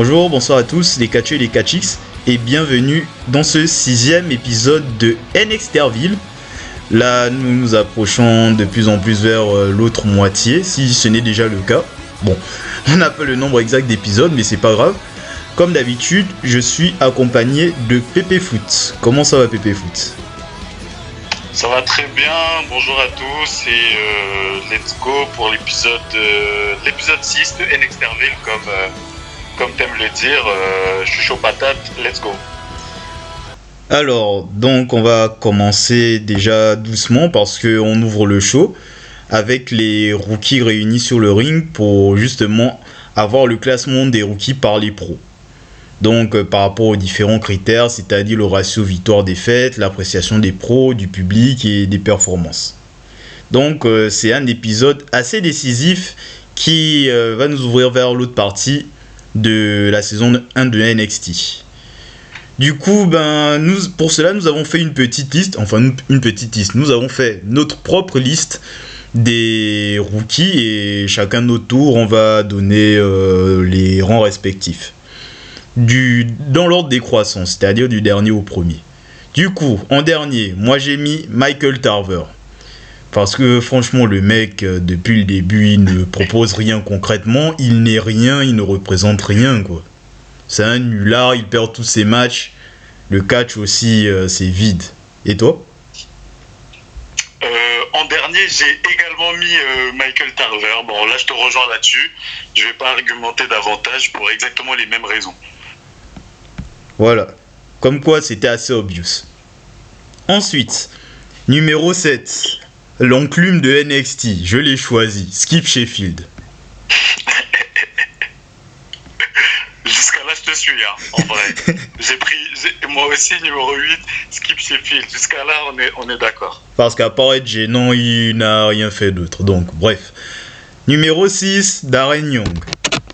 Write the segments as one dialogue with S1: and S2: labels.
S1: Bonjour, bonsoir à tous les catcheux et les catchix et bienvenue dans ce 6e épisode de NXterville. Là, nous nous approchons de plus en plus vers l'autre moitié, si ce n'est déjà le cas. Bon, on n'a pas le nombre exact d'épisodes, mais c'est pas grave. Comme d'habitude, je suis accompagné de Pépé Foot. Comment ça va, Pépé Foot?
S2: Ça va très bien, bonjour à tous et let's go pour l'épisode 6 de NXterville comme t'aimes le dire, je suis chaud patate, let's go.
S1: Alors, donc on va commencer déjà doucement parce qu'on ouvre le show avec les rookies réunis sur le ring pour justement avoir le classement des rookies par les pros. Donc par rapport aux différents critères, c'est-à-dire le ratio victoire-défaite, l'appréciation des pros, du public et des performances. Donc c'est un épisode assez décisif qui va nous ouvrir vers l'autre partie de la saison 1 de NXT. Du coup, pour cela, nous avons fait une petite liste, nous avons fait notre propre liste des rookies et chacun notre tour, on va donner les rangs respectifs. Dans l'ordre décroissant, c'est-à-dire du dernier au premier. Du coup, en dernier, moi j'ai mis Michael Tarver. Parce que franchement, le mec, depuis le début, il ne propose rien concrètement, il n'est rien, il ne représente rien, quoi. C'est un nulard, il perd tous ses matchs. Le catch aussi, c'est vide. Et toi?
S2: En dernier, j'ai également mis Michael Tarver. Bon, là, je te rejoins là-dessus. Je vais pas argumenter davantage pour exactement les mêmes raisons.
S1: Voilà. Comme quoi, c'était assez obvious. Ensuite, numéro 7. L'enclume de NXT. Je l'ai choisi. Skip Sheffield.
S2: Jusqu'à là, je te suis, hein, en vrai. Moi aussi, numéro 8, Skip Sheffield. Jusqu'à là, on est d'accord.
S1: Parce qu'à part être gênant, il n'a rien fait d'autre. Donc, bref. Numéro 6, Darren Young.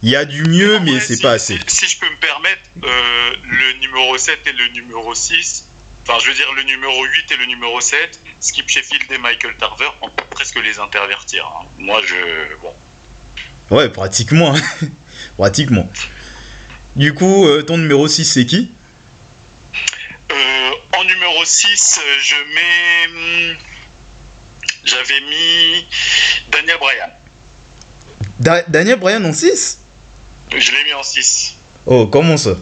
S1: Il y a du mieux, mais c'est pas assez.
S2: Si je peux me permettre, le numéro 7 et le numéro 6, enfin, je veux dire le numéro 8 et le numéro 7, Skip Sheffield et Michael Tarver, on peut presque les intervertir. Hein. Moi, bon.
S1: Ouais, pratiquement. Pratiquement. Du coup, ton numéro 6, c'est qui?
S2: En numéro 6, j'avais mis Daniel Bryan.
S1: Daniel Bryan en 6?
S2: Je l'ai mis en 6.
S1: Oh, comment ça?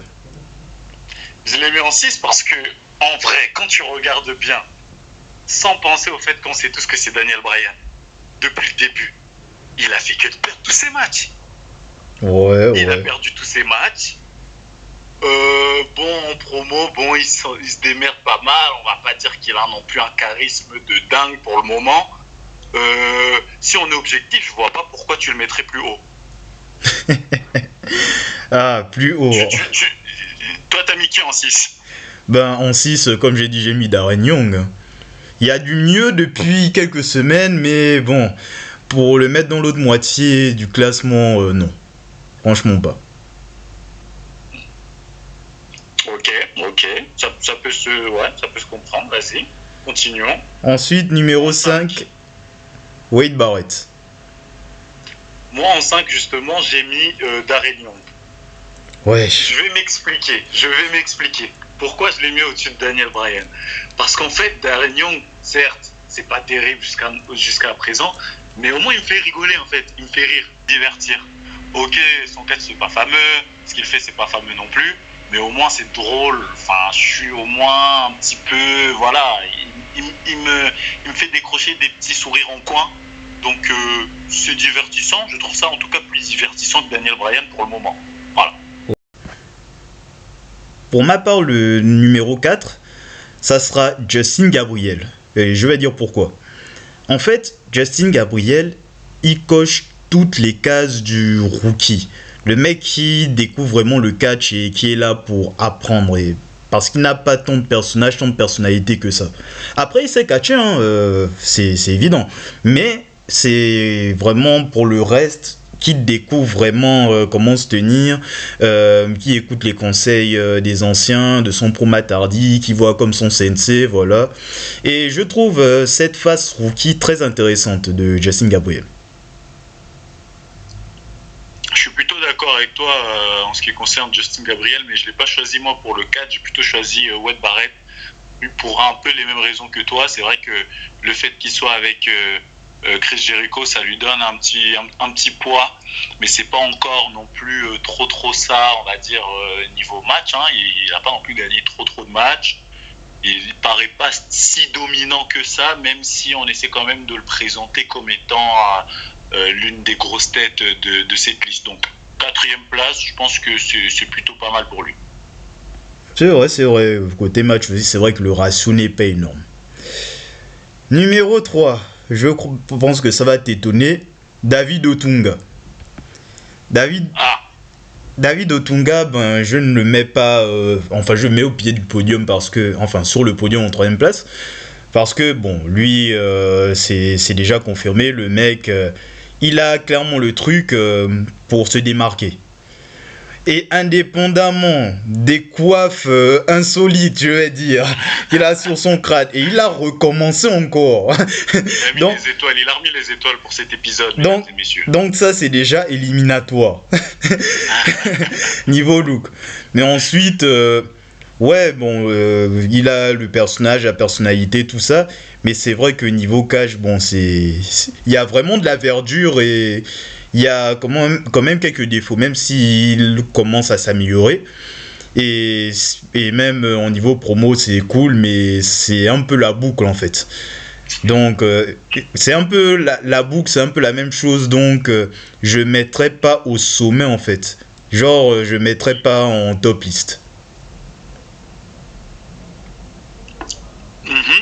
S2: Je l'ai mis en 6 parce que, en vrai, quand tu regardes bien, sans penser au fait qu'on sait tous que c'est Daniel Bryan, depuis le début, il a fait que de perdre tous ses matchs.
S1: Ouais.
S2: Il a perdu tous ses matchs. En promo, il se démerde pas mal. On va pas dire qu'il a non plus un charisme de dingue pour le moment. Si on est objectif, je vois pas pourquoi tu le mettrais plus haut.
S1: Ah, plus haut.
S2: Toi, t'as mis qui en 6?
S1: En 6, comme j'ai dit, j'ai mis Darren Young. Il y a du mieux depuis quelques semaines, mais bon, pour le mettre dans l'autre moitié du classement, non. Franchement pas.
S2: Ok. Ça peut se comprendre, vas-y. Continuons.
S1: Ensuite, numéro 5, Wade Barrett.
S2: Moi, en 5, justement, j'ai mis Darren Young.
S1: Ouais.
S2: Je vais m'expliquer. Pourquoi je l'ai mis au-dessus de Daniel Bryan? Parce qu'en fait, Darren Young, certes, c'est pas terrible jusqu'à présent, mais au moins il me fait rigoler, en fait. Il me fait rire, divertir. Ok, son catch, c'est pas fameux, ce qu'il fait, c'est pas fameux non plus, mais au moins c'est drôle. Enfin, je suis au moins un petit peu, voilà, il me fait décrocher des petits sourires en coin. Donc c'est divertissant, je trouve ça en tout cas plus divertissant que Daniel Bryan pour le moment. Voilà.
S1: Pour ma part, le numéro 4, ça sera Justin Gabriel. Et je vais dire pourquoi. En fait, Justin Gabriel, il coche toutes les cases du rookie. Le mec qui découvre vraiment le catch et qui est là pour apprendre. Parce qu'il n'a pas tant de personnages, tant de personnalité que ça. Après, il sait catcher, hein, c'est évident. Mais c'est vraiment pour le reste qui découvre vraiment comment se tenir, qui écoute les conseils des anciens, de son pro Matardi, qui voit comme son sensei, voilà. Et je trouve cette face rookie très intéressante de Justin Gabriel.
S2: Je suis plutôt d'accord avec avec toi en ce qui concerne Justin Gabriel, mais je ne l'ai pas choisi moi pour le 4, j'ai plutôt choisi Wade Barrett pour un peu les mêmes raisons que toi. C'est vrai que le fait qu'il soit avec Chris Jericho, ça lui donne un petit poids, mais c'est pas encore non plus trop ça, on va dire, niveau match. Hein. Il n'a pas non plus gagné trop de matchs. Il paraît pas si dominant que ça, même si on essaie quand même de le présenter comme étant l'une des grosses têtes de cette liste. Donc 4e place, je pense que c'est plutôt pas mal pour lui.
S1: C'est vrai. Côté match aussi, c'est vrai que le ratio n'est pas énorme. Numéro 3, je pense que ça va t'étonner. David Otunga. David Otunga, je ne le mets pas... je le mets au pied du podium sur le podium en 3e place. Parce que, lui, c'est déjà confirmé. Le mec, il a clairement le truc pour se démarquer. Et indépendamment des coiffes insolites, je vais dire, qu'il a sur son crâne, et il a recommencé encore.
S2: Il a remis les étoiles pour cet épisode, mesdames et messieurs.
S1: Donc ça, c'est déjà éliminatoire. Niveau look. Mais ensuite, il a le personnage, la personnalité, tout ça. Mais c'est vrai que niveau cash, il y a vraiment de la verdure et... Il y a quand même quelques défauts, même s'il commence à s'améliorer. Et même au niveau promo, c'est cool, mais c'est un peu la boucle en fait. Donc, c'est un peu la boucle, c'est un peu la même chose. Donc, je ne mettrai pas au sommet en fait. Genre, je ne mettrai pas en top liste.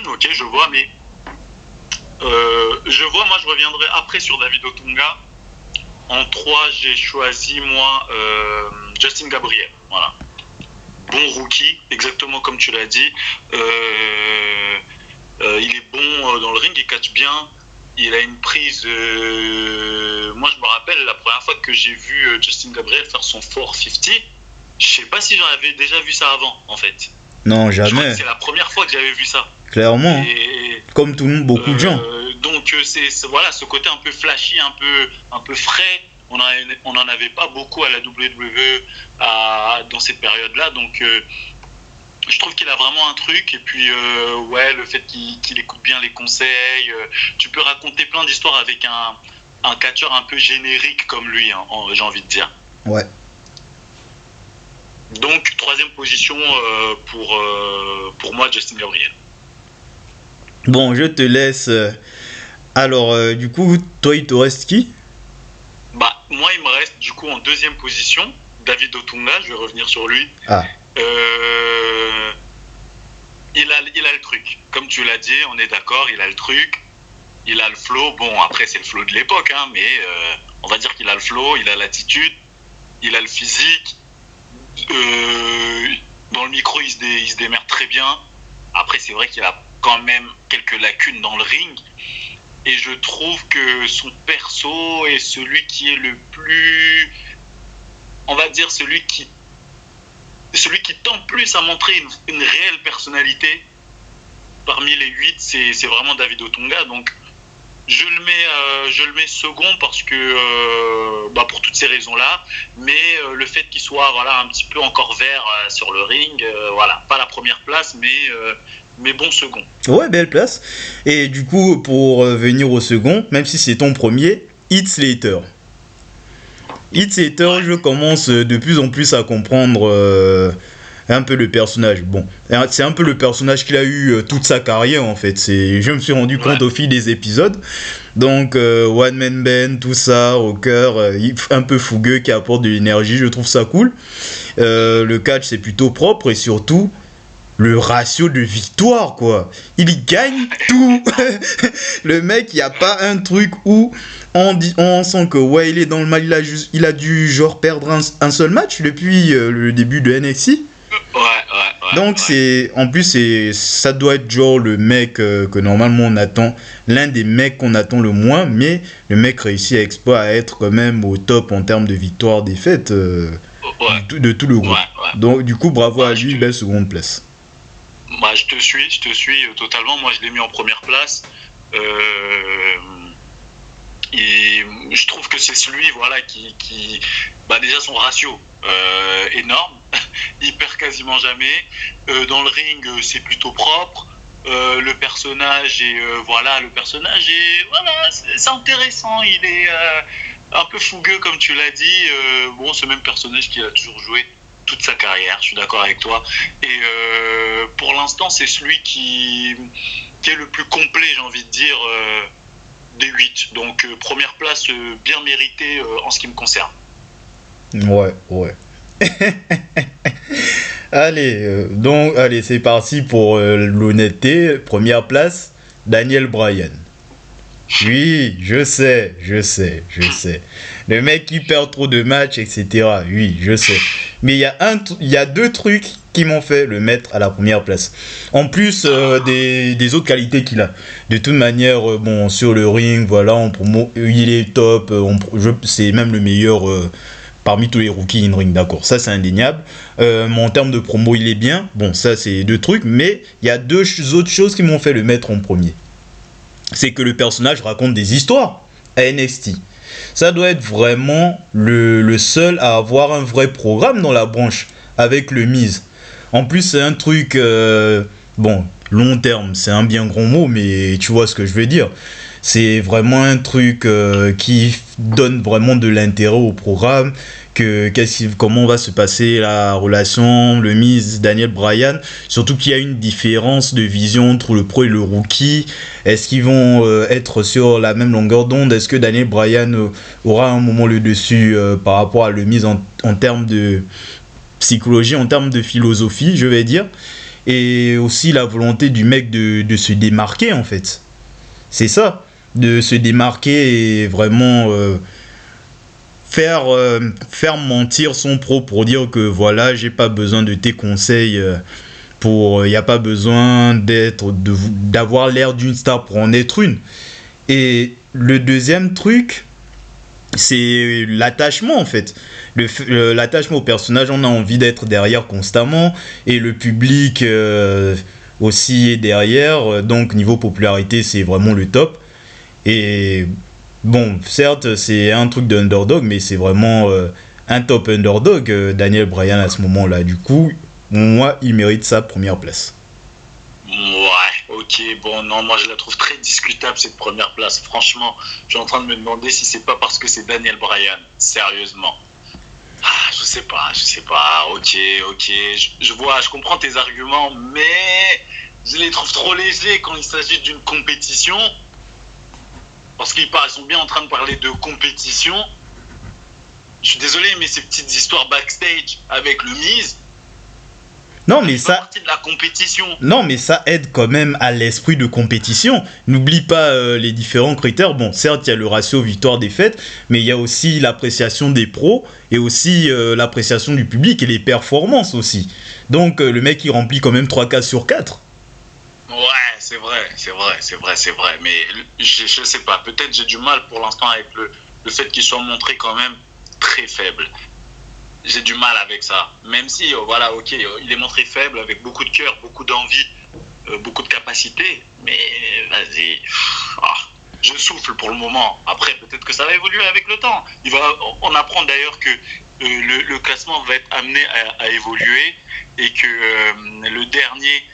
S2: Ok, je vois, mais... moi je reviendrai après sur David Otunga. En 3, j'ai choisi, moi, Justin Gabriel. Voilà. Bon rookie, exactement comme tu l'as dit. Il est bon dans le ring, il catch bien. Il a une prise... Moi, je me rappelle, la première fois que j'ai vu Justin Gabriel faire son 450, je sais pas si j'en avais déjà vu ça avant, en fait.
S1: Non, jamais.
S2: C'est la première fois que j'avais vu ça.
S1: Clairement. Comme tout le monde, beaucoup de gens.
S2: Donc c'est ce côté un peu flashy, un peu frais. On en avait pas beaucoup à la WWE dans cette période-là. Donc je trouve qu'il a vraiment un truc. Et puis le fait qu'il écoute bien les conseils. Tu peux raconter plein d'histoires avec un catcheur un peu générique comme lui, hein, j'ai envie de dire.
S1: Ouais.
S2: Donc 3e position pour moi, Justin Gabriel.
S1: Bon, je te laisse. Alors, du coup, toi, il te reste qui ?
S2: Moi, il me reste, du coup, en 2e position, David Otunga, je vais revenir sur lui.
S1: Ah.
S2: Il a le truc. Comme tu l'as dit, on est d'accord, il a le truc. Il a le flow. Bon, après, c'est le flow de l'époque, hein, mais on va dire qu'il a le flow, il a l'attitude, il a le physique. Dans le micro, il se démerde très bien. Après, c'est vrai qu'il a quand même quelques lacunes dans le ring, et je trouve que son perso est celui qui est le plus, on va dire, celui qui tend plus à montrer une réelle personnalité. Parmi les 8, c'est vraiment David Otunga. Donc je le mets second parce que pour toutes ces raisons-là, mais le fait qu'il soit un petit peu encore vert sur le ring, pas la première place, mais bon second.
S1: Ouais, belle place. Et du coup, pour venir au second, même si c'est ton premier, Heath Slater. Je commence de plus en plus à comprendre un peu le personnage. Bon, c'est un peu le personnage qu'il a eu toute sa carrière en fait. Je me suis rendu compte au fil des épisodes. Donc, One Man Band, tout ça, rocker, un peu fougueux qui apporte de l'énergie, je trouve ça cool. Le catch, c'est plutôt propre et surtout, le ratio de victoire, quoi. Il gagne tout. Le mec, il n'y a pas un truc où on sent que il est dans le mal. Il a dû genre perdre un seul match depuis le début de NXT. Donc en plus ça doit être genre le mec que normalement on attend, l'un des mecs qu'on attend le moins, mais le mec réussit à être quand même au top en termes de victoire, défaite de tout le groupe. Donc du coup bravo à lui, belle seconde place.
S2: Je te suis totalement. Moi, je l'ai mis en première place. Et je trouve que c'est celui voilà, bah déjà son ratio énorme, il perd quasiment jamais. Dans le ring, c'est plutôt propre. Le personnage est voilà, c'est intéressant. Il est un peu fougueux comme tu l'as dit. Bon, ce même personnage qu'il a toujours joué toute sa carrière. Je suis d'accord avec toi. Et pour l'instant, c'est celui qui est le plus complet, j'ai envie de dire. Des 8. Donc première place bien méritée en ce qui me concerne.
S1: Ouais. Allez, c'est parti pour l'honnêteté. Première place, Daniel Bryan. Oui, je sais. Le mec qui perd trop de matchs, etc. Oui, je sais. Mais il y a deux trucs qui m'ont fait le mettre à la première place. En plus des autres qualités qu'il a. De toute manière, bon, sur le ring, voilà, en promo, il est top. C'est même le meilleur parmi tous les rookies in ring, d'accord. Ça, c'est indéniable. Mais en termes de promo, il est bien. Bon, ça, c'est deux trucs. Mais il y a deux autres choses qui m'ont fait le mettre en premier. C'est que le personnage raconte des histoires à NXT. Ça doit être vraiment le seul à avoir un vrai programme dans la branche avec le Miz. En plus, c'est un truc, bon, long terme, c'est un bien grand mot, mais tu vois ce que je veux dire. C'est vraiment un truc qui donne vraiment de l'intérêt au programme. Comment va se passer la relation, le Miz, Daniel Bryan. Surtout qu'il y a une différence de vision entre le pro et le rookie. Est-ce qu'ils vont être sur la même longueur d'onde? Est-ce que Daniel Bryan aura un moment le dessus par rapport à le Miz en termes de psychologie, en termes de philosophie, je vais dire. Et aussi la volonté du mec de se démarquer, en fait. C'est ça, de se démarquer et vraiment faire mentir son pro pour dire que voilà, j'ai pas besoin de tes conseils il n'y a pas besoin d'avoir l'air d'une star pour en être une. Et le deuxième truc, c'est l'attachement, en fait. L'attachement au personnage, on a envie d'être derrière constamment, et le public aussi est derrière, donc niveau popularité, c'est vraiment le top. Et bon, certes, c'est un truc d'underdog, mais c'est vraiment un top underdog, Daniel Bryan, à ce moment-là. Du coup, moi, il mérite sa première place.
S2: Ouais, ok, bon, non, moi je la trouve très discutable cette première place. Franchement, je suis en train de me demander si c'est pas parce que c'est Daniel Bryan, sérieusement. Je sais pas, ok, je comprends tes arguments, mais je les trouve trop légers quand il s'agit d'une compétition. Parce qu'ils sont bien en train de parler de compétition. Je suis désolé, mais ces petites histoires backstage avec le Miz,
S1: non, mais ça
S2: partie de la compétition.
S1: Non, mais ça aide quand même à l'esprit de compétition. N'oublie pas les différents critères. Bon, certes, il y a le ratio victoire-défaite, mais il y a aussi l'appréciation des pros et aussi l'appréciation du public et les performances aussi. Donc, le mec, il remplit quand même 3 cases sur 4.
S2: Ouais, c'est vrai. Mais je sais pas. Peut-être j'ai du mal pour l'instant avec le fait qu'il soit montré quand même très faible. J'ai du mal avec ça. Même si, voilà, ok, il est montré faible avec beaucoup de cœur, beaucoup d'envie, beaucoup de capacité. Mais vas-y, je souffle pour le moment. Après, peut-être que ça va évoluer avec le temps. On apprend d'ailleurs que le classement va être amené à évoluer et que le dernier,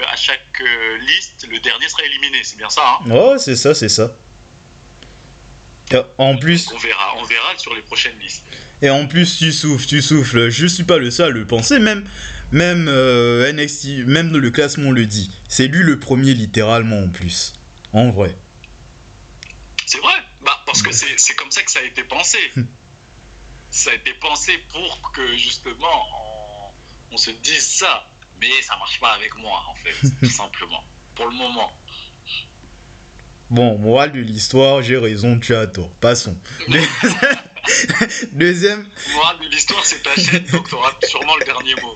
S2: à chaque liste, le dernier sera éliminé. C'est bien ça, hein?
S1: Oh, c'est ça. En plus,
S2: on verra sur les prochaines listes.
S1: Et en plus, tu souffles. Je suis pas le seul à le penser. Même NXT, même le classement le dit. C'est lui le premier littéralement en plus. En vrai.
S2: C'est vrai. Parce que c'est comme ça que ça a été pensé. Ça a été pensé pour que justement on se dise ça. Mais ça marche pas avec moi en fait, tout simplement. Pour le moment.
S1: Bon, morale de l'histoire, j'ai raison, tu as tort. Passons. Deuxième.
S2: Morale de l'histoire, c'est ta chaîne, donc tu auras sûrement le dernier mot.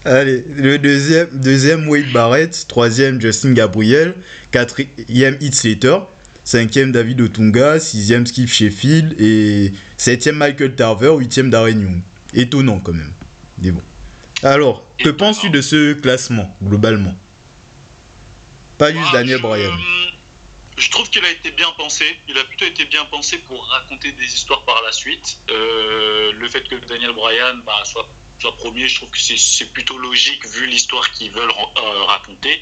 S1: Allez, le deuxième Wade Barrett, troisième Justin Gabriel, quatrième Heath Slater, cinquième David Otunga, sixième Skip Sheffield et septième Michael Tarver, huitième Darren Young. Étonnant quand même. Mais bon. Alors, que penses-tu de ce classement, globalement? Pas juste Daniel Bryan.
S2: Je trouve qu'il a été bien pensé. Il a plutôt été bien pensé pour raconter des histoires par la suite. Le fait que Daniel Bryan soit premier, je trouve que c'est plutôt logique vu l'histoire qu'ils veulent raconter.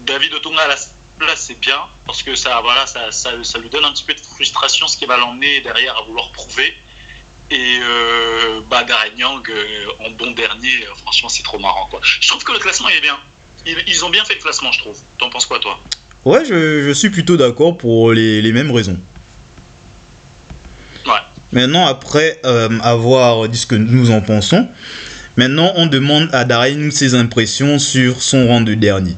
S2: David Otunga à la place, c'est bien parce que ça lui donne un petit peu de frustration, ce qui va l'emmener derrière à vouloir prouver. Et Darren Young en bon dernier, franchement, c'est trop marrant, quoi. Je trouve que le classement est bien. Ils ont bien fait le classement, je trouve. T'en penses quoi, toi?
S1: Ouais, je suis plutôt d'accord pour les mêmes raisons.
S2: Ouais.
S1: Maintenant, après avoir dit ce que nous en pensons, maintenant on demande à Darren ses impressions sur son rang de dernier.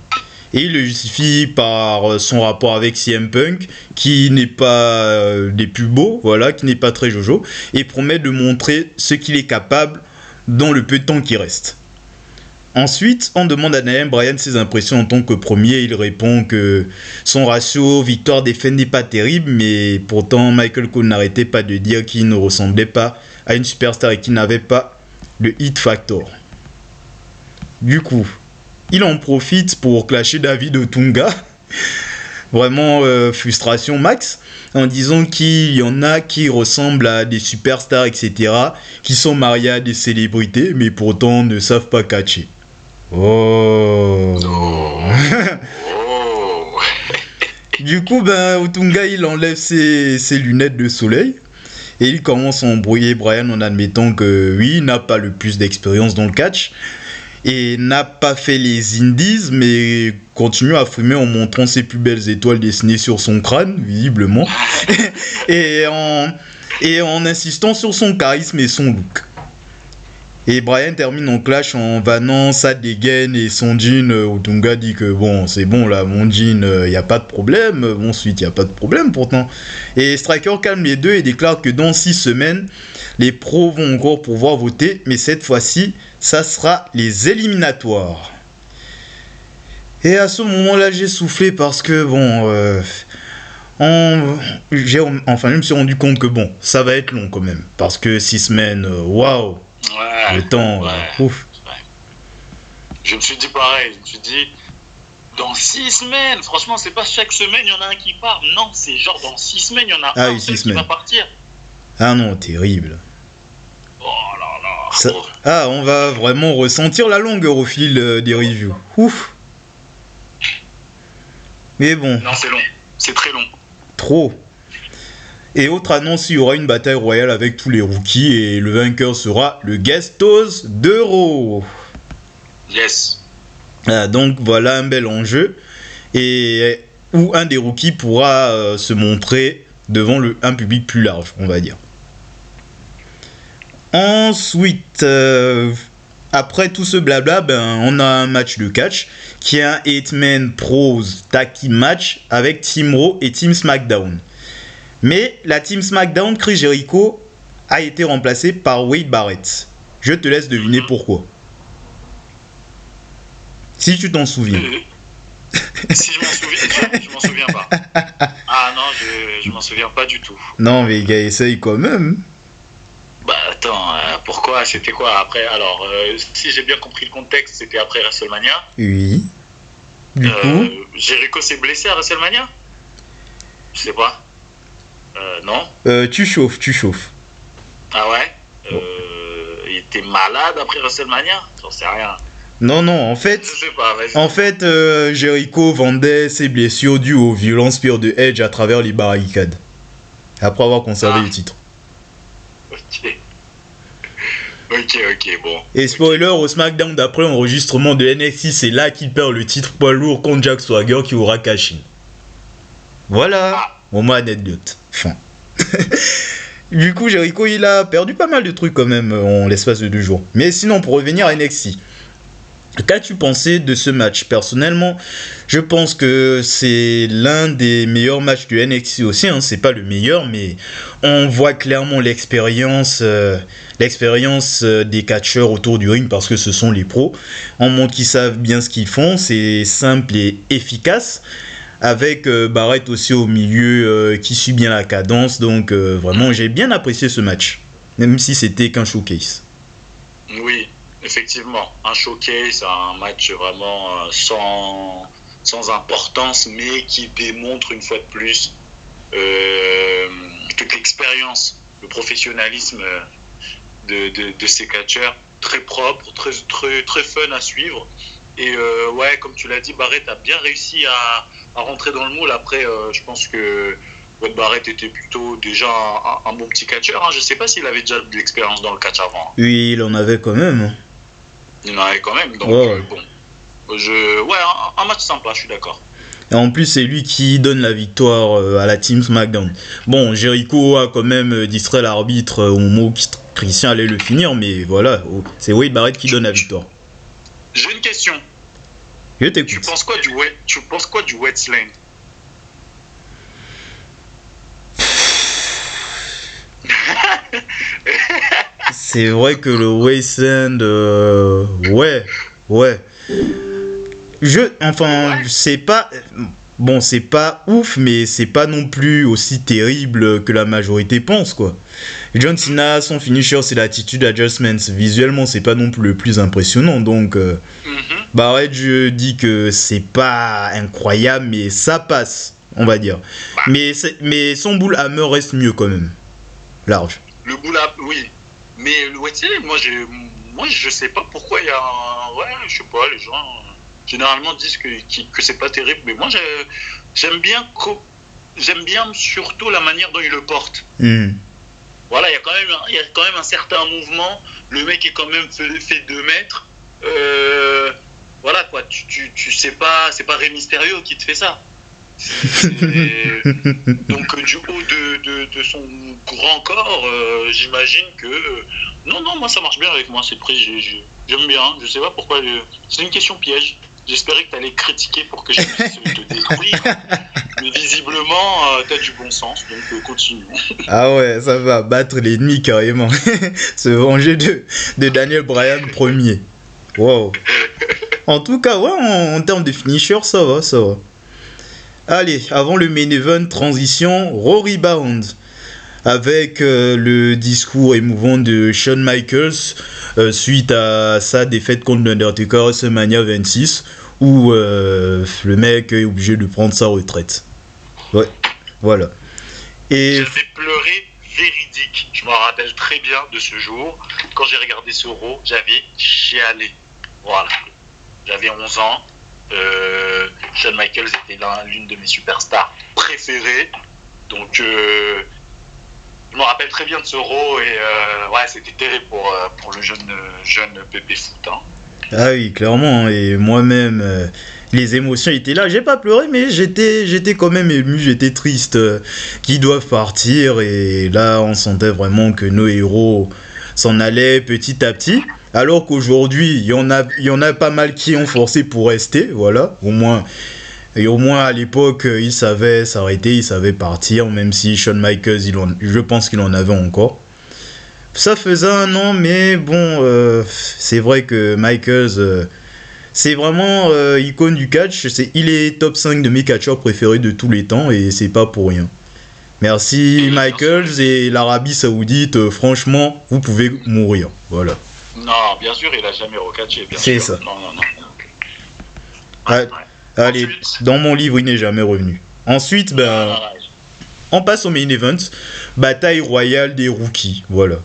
S1: Et il le justifie par son rapport avec CM Punk, qui n'est pas des plus beaux, voilà, qui n'est pas très jojo, et promet de montrer ce qu'il est capable dans le peu de temps qui reste. Ensuite, on demande à Daniel Bryan ses impressions en tant que premier. Il répond que son ratio victoire-défaite n'est pas terrible, mais pourtant Michael Cole n'arrêtait pas de dire qu'il ne ressemblait pas à une superstar et qu'il n'avait pas le hit factor. Du coup, il en profite pour clasher David Otunga. Vraiment frustration max, en disant qu'il y en a qui ressemblent à des superstars, etc., qui sont mariés à des célébrités, mais pourtant ne savent pas catcher. Oh. Du coup, Otunga, il enlève ses lunettes de soleil et il commence à embrouiller Bryan en admettant que oui, il n'a pas le plus d'expérience dans le catch et n'a pas fait les indies, mais continue à fumer en montrant ses plus belles étoiles dessinées sur son crâne, visiblement, et en insistant sur son charisme et son look. Et Bryan termine en clash en vannant sa dégaine et son jean. Otunga dit que bon, c'est bon là, mon jean, y a pas de problème. Mon suite, y a pas de problème pourtant. Et Striker calme les deux et déclare que dans 6 semaines, les pros vont encore pouvoir voter, mais cette fois-ci, ça sera les éliminatoires. Et à ce moment-là, j'ai soufflé parce que bon, je me suis rendu compte que bon, ça va être long quand même, parce que 6 semaines, waouh.
S2: Ouais,
S1: le temps, ouf.
S2: Ouais. Je me suis dit pareil, je me suis dit, dans 6 semaines, franchement, c'est pas chaque semaine, il y en a un qui part. Non, c'est genre dans 6 semaines, il y en a un seul qui va partir.
S1: Ah non, terrible.
S2: Oh là là.
S1: On va vraiment ressentir la longueur au fil des reviews. Ouf. Mais bon.
S2: Non, c'est long. C'est très long.
S1: Trop. Et autre annonce, il y aura une bataille royale avec tous les rookies et le vainqueur sera le Guestos d'Euro.
S2: Yes.
S1: Donc voilà un bel enjeu et où un des rookies pourra se montrer devant un public plus large, on va dire. Ensuite, après tout ce blabla, on a un match de catch qui est un 8-man pros tag team match avec Team Raw et Team SmackDown. Mais la Team SmackDown, Chris Jericho, a été remplacée par Wade Barrett. Je te laisse deviner pourquoi. Si tu t'en souviens.
S2: Si je m'en souviens, je m'en souviens pas. Ah non, je m'en souviens pas du tout.
S1: Non, mais gars, essaye quand même.
S2: Bah attends, pourquoi? C'était quoi après? Alors, si j'ai bien compris le contexte, c'était après WrestleMania.
S1: Oui. Du coup
S2: Jericho s'est blessé à WrestleMania? Je sais pas. Non.
S1: Tu chauffes.
S2: Ah ouais. Il était malade après WrestleMania? J'en sais rien.
S1: Non, en fait.
S2: Je sais pas, vas-y.
S1: En fait, Jericho vendait ses blessures dues aux violences pires de Edge à travers les barricades. Après avoir conservé le titre.
S2: Ok, bon.
S1: Et spoiler, au SmackDown d'après enregistrement de NXT, c'est là qu'il perd le titre poids lourd contre Jack Swagger qui aura cash in. Voilà. Au moins anecdote. Fin. Du coup, Jericho, il a perdu pas mal de trucs quand même en l'espace de 2 jours. Mais sinon, pour revenir à NXT, qu'as-tu pensé de ce match? Personnellement, je pense que c'est l'un des meilleurs matchs du NXT aussi. C'est pas le meilleur, mais on voit clairement l'expérience des catcheurs autour du ring parce que ce sont les pros. On montre qu'ils savent bien ce qu'ils font. C'est simple et efficace. Avec Barrett aussi au milieu qui suit bien la cadence. Donc vraiment, j'ai bien apprécié ce match. Même si c'était qu'un showcase.
S2: Oui. Effectivement, un showcase, un match vraiment sans importance, mais qui démontre une fois de plus toute l'expérience, le professionnalisme de ces catcheurs, très propre, très fun à suivre. Et ouais, comme tu l'as dit, Barrett a bien réussi à rentrer dans le moule. Après, je pense que Wade Barrett était plutôt déjà un bon petit catcheur. Hein. Je ne sais pas s'il avait déjà de l'expérience dans le catch avant.
S1: Oui, il en avait quand même.
S2: Il en avait quand même, donc bon. Ouais, un match sympa, je suis d'accord.
S1: Et en plus, c'est lui qui donne la victoire à la Team SmackDown. Bon, Jericho a quand même distrait l'arbitre au moment où Christian allait le finir, mais voilà, c'est Wade Barrett qui donne la victoire.
S2: J'ai une question.
S1: Je t'écoute.
S2: Tu penses quoi du Wasteland?
S1: C'est vrai que le Wasteland, ouais. C'est pas... Bon, c'est pas ouf, mais c'est pas non plus aussi terrible que la majorité pense, quoi. John Cena, son finisher, c'est l'attitude adjustments. Visuellement, c'est pas non plus le plus impressionnant, donc... Barrett, je dis que c'est pas incroyable, mais ça passe, on va dire. Mais son bull hammer reste mieux quand même. Large.
S2: Le bull hammer, oui. Mais le Wasteland, moi, je sais pas pourquoi il y a un... Ouais, je sais pas, les gens... généralement disent que c'est pas terrible, mais moi j'aime bien surtout la manière dont il le porte. Voilà, il y a quand même un certain mouvement. Le mec est quand même fait 2 mètres. Voilà quoi, tu sais pas, c'est pas Rey Mysterio qui te fait ça. Donc du haut de son grand corps, j'imagine que non, moi ça marche bien avec moi, c'est pris, j'aime bien. Je sais pas pourquoi. C'est une question piège. J'espérais que tu allais critiquer pour que je puisse te détruire. Mais visiblement, tu as du bon sens, donc continue.
S1: Ah ouais, ça va battre l'ennemi carrément. Se venger de Daniel Bryan premier. Wow. En tout cas, ouais, en termes de finisher, ça va. Allez, avant le main event, transition, Raw Rebound. Avec le discours émouvant de Shawn Michaels suite à sa défaite contre l'Undertaker à WrestleMania 26 où le mec est obligé de prendre sa retraite. Ouais, voilà. Et
S2: j'avais pleuré véridique. Je me rappelle très bien de ce jour. Quand j'ai regardé ce Raw, j'avais chialé. Voilà. J'avais 11 ans. Shawn Michaels était l'une de mes superstars préférées. Donc... je me rappelle très bien de ce Raw et ouais, c'était terrible pour le jeune bébé foot. Hein.
S1: Ah oui, clairement. Et moi-même, les émotions étaient là. J'ai pas pleuré, mais j'étais quand même ému. J'étais triste qu'ils doivent partir. Et là, on sentait vraiment que nos héros s'en allaient petit à petit. Alors qu'aujourd'hui, il y en a pas mal qui ont forcé pour rester. Voilà, au moins... Et au moins à l'époque, il savait s'arrêter, il savait partir, même si Shawn Michaels, je pense qu'il en avait encore. Ça faisait 1 an, mais bon, c'est vrai que Michaels, c'est vraiment icône du catch. Il est top 5 de mes catcheurs préférés de tous les temps, et c'est pas pour rien. Merci Michaels et l'Arabie Saoudite, franchement, vous pouvez mourir. Voilà.
S2: Non, bien sûr, il a jamais recatché.
S1: C'est sûr. Ça.
S2: Non.
S1: Ouais. Allez, dans mon livre, il n'est jamais revenu. Ensuite, on passe au main event. Bataille royale des rookies. Voilà.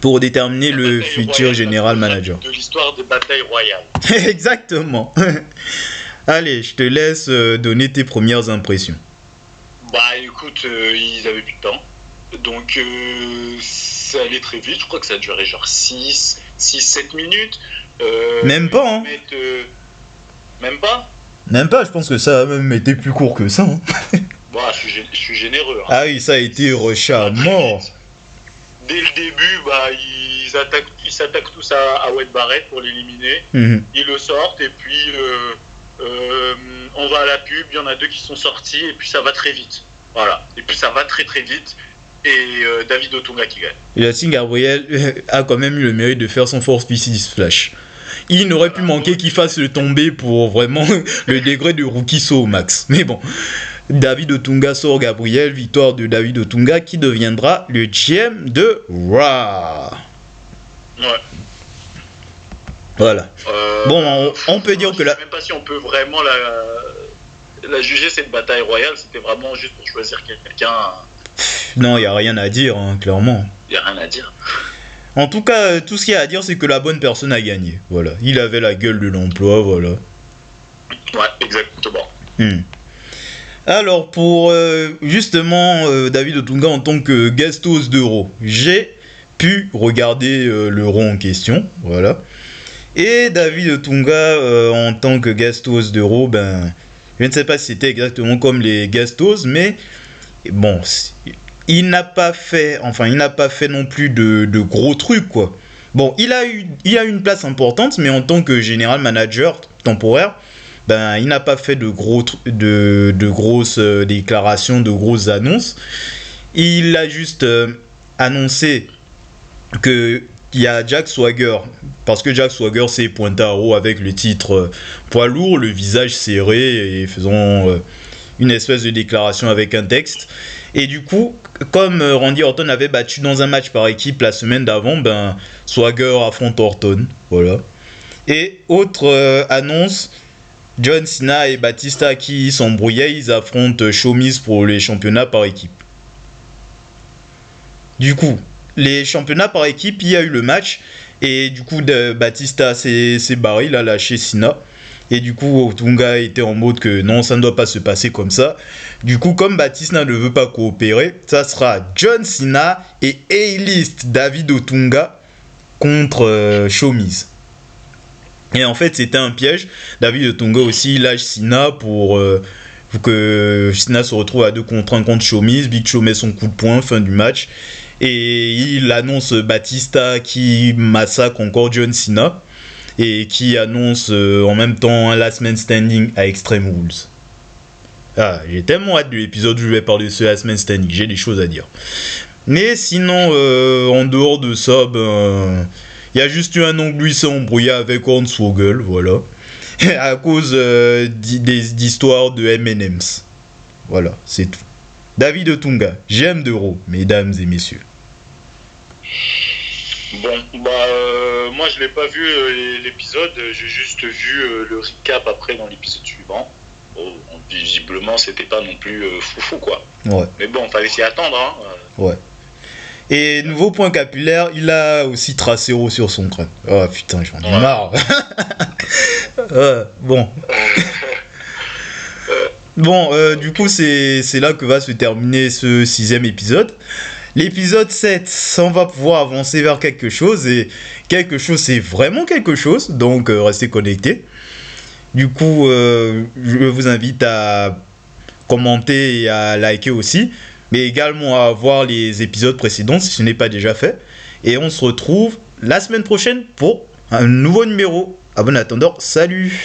S1: Pour déterminer le futur général manager.
S2: De l'histoire des batailles royales.
S1: Exactement. Allez, je te laisse donner tes premières impressions.
S2: Bah écoute, ils avaient plus de temps. Donc ça allait très vite. Je crois que ça a duré genre 6-7 minutes.
S1: Même pas, hein.
S2: Même pas.
S1: Même pas, je pense que ça a même été plus court que ça. Hein.
S2: Bon, je suis généreux. Hein.
S1: Ah oui, ça a été rush à mort.
S2: Dès le début, ils s'attaquent tous à Wade Barrett pour l'éliminer. Ils le sortent et puis on va à la pub. Il y en a 2 qui sont sortis et puis ça va très vite. Voilà. Et puis ça va très très vite. Et David Otunga qui gagne. Et
S1: Justin Gabriel a quand même eu le mérite de faire son Force PC Splash. Il n'aurait pu manquer qu'il fasse le tomber pour vraiment le degré de rookie saut au max. Mais bon, David Otunga sort Gabriel, victoire de David Otunga qui deviendra le GM de Raw.
S2: Ouais.
S1: Voilà. Bon, on peut dire que
S2: là. Je sais même pas si on peut vraiment la juger cette bataille royale. C'était vraiment juste pour choisir quelqu'un.
S1: Non, il n'y a rien à dire, hein, clairement.
S2: Il n'y a rien à dire.
S1: En tout cas, tout ce qu'il y a à dire, c'est que la bonne personne a gagné. Voilà. Il avait la gueule de l'emploi, voilà.
S2: Ouais, exactement.
S1: Alors, pour justement David Otunga en tant que guest host d'Euro, j'ai pu regarder l'Euro en question, voilà. Et David Otunga en tant que guest host d'Euro, ben, je ne sais pas si c'était exactement comme les guest hosts, mais bon, il n'a pas fait non plus de gros trucs, quoi. Bon, il a eu une place importante, mais en tant que général manager temporaire, ben, il n'a pas fait de grosses déclarations, de grosses annonces. Il a juste annoncé qu'il y a Jack Swagger, parce que Jack Swagger s'est pointé à Raw avec le titre poids lourd, le visage serré et faisant une espèce de déclaration avec un texte. Et du coup, comme Randy Orton avait battu dans un match par équipe la semaine d'avant, ben, Swagger affronte Orton, voilà. Et autre annonce, John Cena et Batista qui s'embrouillaient, ils affrontent Show Miz pour les championnats par équipe. Du coup, les championnats par équipe, il y a eu le match et du coup Batista s'est barré, il a lâché Cena. Et du coup, Otunga était en mode que non, ça ne doit pas se passer comme ça. Du coup, comme Batista ne veut pas coopérer, ça sera John Cena et A-List David Otunga contre Show Miz. Et en fait, c'était un piège. David Otunga aussi lâche Cena pour que Cena se retrouve à 2 contre 1 contre Show Miz. Big Show met son coup de poing, fin du match. Et il annonce Batista qui massacre encore John Cena. Et qui annonce en même temps un Last Man Standing à Extreme Rules. Ah, j'ai tellement hâte de l'épisode où je vais parler de ce Last Man Standing. J'ai des choses à dire. Mais sinon, en dehors de ça, ben... il y a juste eu un ongle, il s'est embrouillé avec Hornswoggle, voilà. À cause d'histoires de M&M's. Voilà, c'est tout. David Otunga, j'aime d'Euro, mesdames et messieurs.
S2: Bon, moi je l'ai pas vu l'épisode, j'ai juste vu le recap après dans l'épisode suivant. Bon, visiblement c'était pas non plus foufou quoi.
S1: Ouais.
S2: Mais bon, fallait s'y attendre, hein.
S1: Ouais. Et nouveau point capillaire, il a aussi tracé haut sur son crâne. Oh putain, j'en ai marre. Bon. Bon, du coup, c'est là que va se terminer ce 6e épisode. L'épisode 7, on va pouvoir avancer vers quelque chose. Et quelque chose, c'est vraiment quelque chose. Donc, restez connectés. Du coup, je vous invite à commenter et à liker aussi. Mais également à voir les épisodes précédents si ce n'est pas déjà fait. Et on se retrouve la semaine prochaine pour un nouveau numéro. À bon attendant, salut!